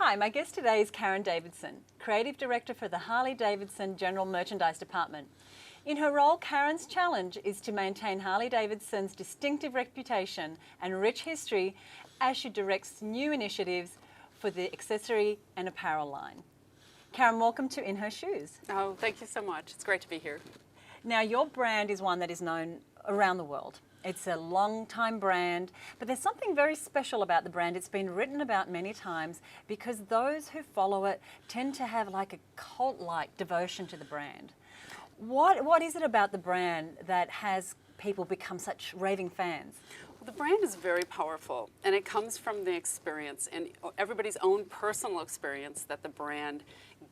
Hi, my guest today is Karen Davidson, Creative Director for the Harley-Davidson General Merchandise Department. In her role, Karen's challenge is to maintain Harley-Davidson's distinctive reputation and rich history as she directs new initiatives for the accessory and apparel line. Karen, welcome to In Her Shoes. Oh, thank you so much. It's great to be here. Now, your brand is one that is known around the world. It's a long-time brand, but there's something very special about the brand. It's been written about many times because those who follow it tend to have like a cult-like devotion to the brand. What is it about the brand that has people become such raving fans? Well, the brand is very powerful, and it comes from the experience and everybody's own personal experience that the brand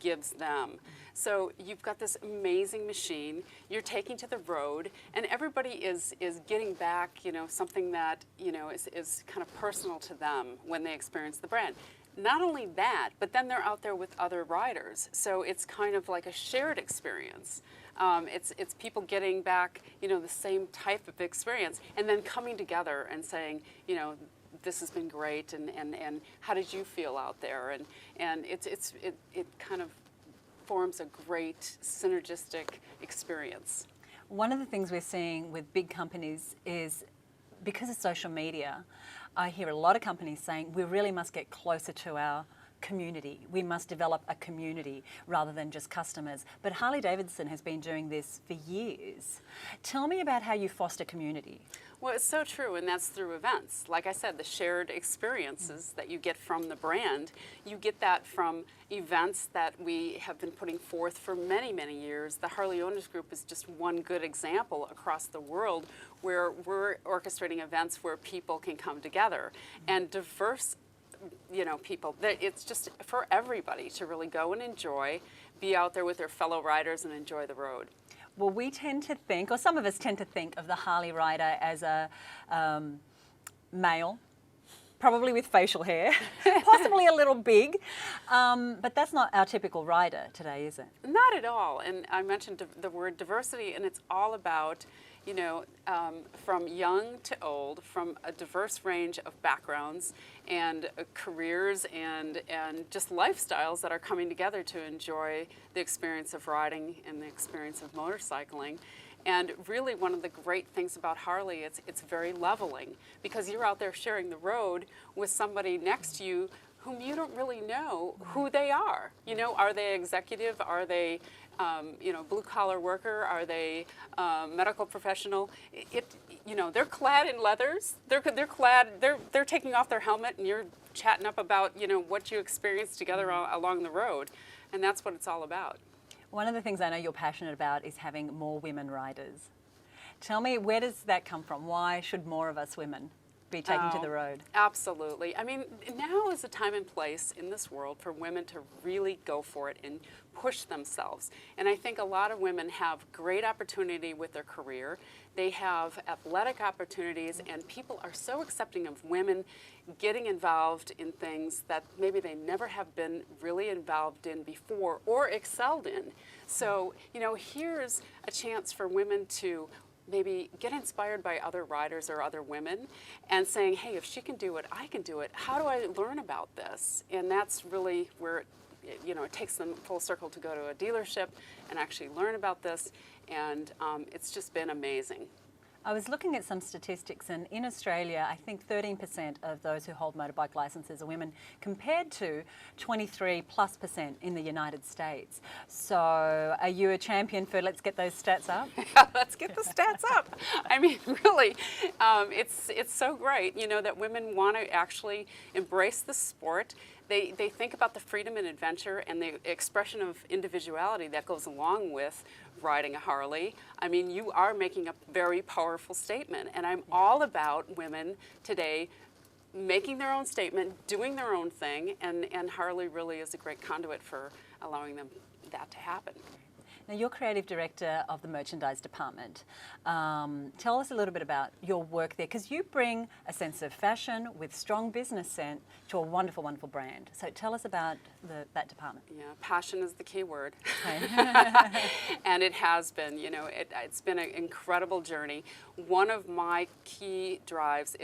gives them. So you've got this amazing machine you're taking to the road, and everybody is getting back, something that, is kind of personal to them when they experience the brand. Not only that, but then they're out there with other riders. So it's kind of like a shared experience. It's people getting back, the same type of experience, and then coming together and saying, this has been great, and how did you feel out there? And it kind of forms a great synergistic experience. One of the things we're seeing with big companies is because of social media, I hear a lot of companies saying we really must get closer to our community. We must develop a community rather than just customers. But Harley-Davidson has been doing this for years. Tell me about how you foster community. Well, it's so true, and that's through events. Like I said, the shared experiences that you get from the brand, you get that from events that we have been putting forth for many, many years. The Harley Owners Group is just one good example across the world where we're orchestrating events where people can come together and diverse people. It's just for everybody to really go and enjoy, be out there with their fellow riders and enjoy the road. Well, we tend to think, or some of us tend to think of the Harley rider as a male, probably with facial hair, possibly a little big, but that's not our typical rider today, is it? Not at all. And I mentioned the word diversity, and it's all about from young to old, from a diverse range of backgrounds and careers and just lifestyles that are coming together to enjoy the experience of riding and the experience of motorcycling. And really one of the great things about Harley, it's very leveling because you're out there sharing the road with somebody next to you whom you don't really know who they are. Are they executive? Are they blue-collar worker? Are they medical professional? They're clad in leathers. They're taking off their helmet, and you're chatting up about what you experienced together along the road, and that's what it's all about. One of the things I know you're passionate about is having more women riders. Tell me, where does that come from? Why should more of us women be taken to the road? Absolutely. I mean, now is the time and place in this world for women to really go for it and push themselves. And I think a lot of women have great opportunity with their career. They have athletic opportunities, and people are so accepting of women getting involved in things that maybe they never have been really involved in before or excelled in. So, here's a chance for women to maybe get inspired by other riders or other women and saying, hey, if she can do it, I can do it. How do I learn about this? And that's really where it takes them full circle to go to a dealership and actually learn about this. And it's just been amazing. I was looking at some statistics, and in Australia, I think 13% of those who hold motorbike licenses are women, compared to 23+% in the United States. So are you a champion for let's get those stats up? Let's get the stats up. I mean, really, it's so great, that women want to actually embrace the sport. They think about the freedom and adventure and the expression of individuality that goes along with riding a Harley. I mean, you are making a very powerful statement, and I'm all about women today making their own statement, doing their own thing, and Harley really is a great conduit for allowing them that to happen. Now, you're creative director of the merchandise department. Tell us a little bit about your work there, because you bring a sense of fashion with strong business sense to a wonderful, wonderful brand. So tell us about that department. Yeah, passion is the key word. Okay. And it has been, it's been an incredible journey. One of my key drives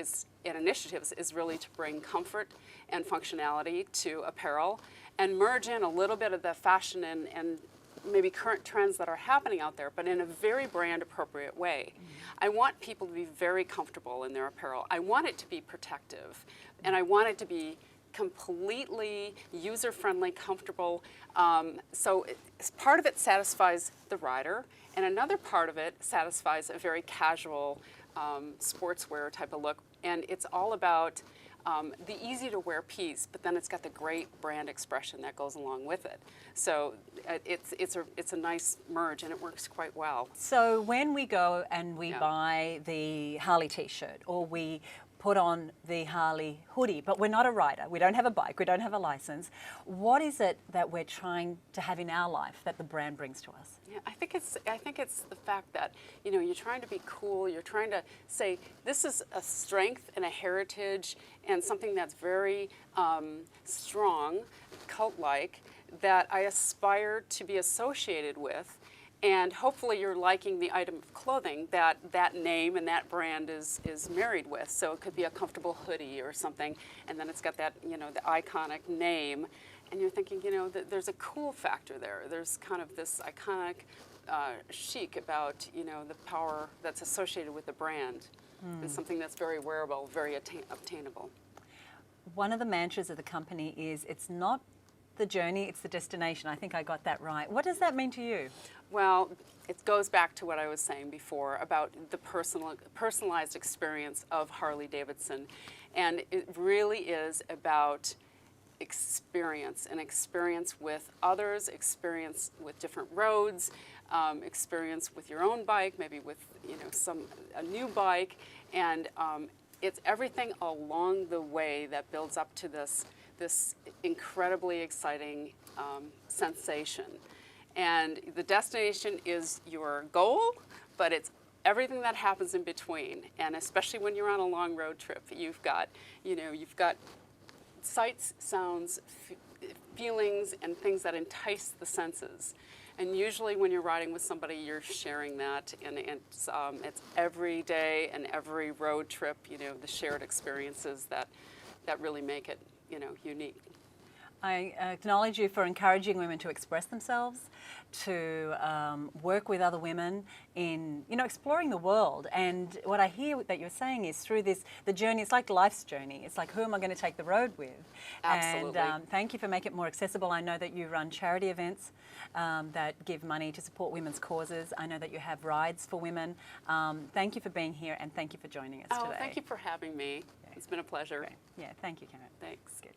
and initiatives is really to bring comfort and functionality to apparel and merge in a little bit of the fashion and maybe current trends that are happening out there, but in a very brand appropriate way. I want people to be very comfortable in their apparel. I want it to be protective, and I want it to be completely user-friendly, comfortable. So part of it satisfies the rider, and another part of it satisfies a very casual sportswear type of look. And it's all about the easy-to-wear piece, but then it's got the great brand expression that goes along with it. So it's a nice merge, and it works quite well. So when we go and we Yeah. buy the Harley t-shirt, or we put on the Harley hoodie, but we're not a rider, we don't have a bike, we don't have a license, what is it that we're trying to have in our life that the brand brings to us? Yeah, I think it's the fact that you're trying to be cool. You're trying to say this is a strength and a heritage and something that's very strong, cult-like, that I aspire to be associated with. And hopefully you're liking the item of clothing that that name and that brand is married with. So it could be a comfortable hoodie or something, and then it's got that the iconic name. And you're thinking, there's a cool factor there. There's kind of this iconic chic about, the power that's associated with the brand. And something that's very wearable, very obtainable. One of the mantras of the company is, it's not the journey, it's the destination. I think I got that right. What does that mean to you? Well, it goes back to what I was saying before about the personalized experience of Harley-Davidson. And it really is about experience, and experience with others, experience with different roads, experience with your own bike, maybe with a new bike, and it's everything along the way that builds up to this incredibly exciting sensation. And the destination is your goal, but it's everything that happens in between. And especially when you're on a long road trip, you've got sights, sounds, feelings, and things that entice the senses. And usually when you're riding with somebody, you're sharing that, and it's every day and every road trip, the shared experiences that really make it, unique. I acknowledge you for encouraging women to express themselves, to work with other women in, exploring the world. And what I hear that you're saying is through the journey, it's like life's journey. It's like, who am I going to take the road with? Absolutely. And thank you for making it more accessible. I know that you run charity events that give money to support women's causes. I know that you have rides for women. Thank you for being here, and thank you for joining us today. Thank you for having me. It's been a pleasure. Great. Yeah, thank you, Karen. Thanks. Good.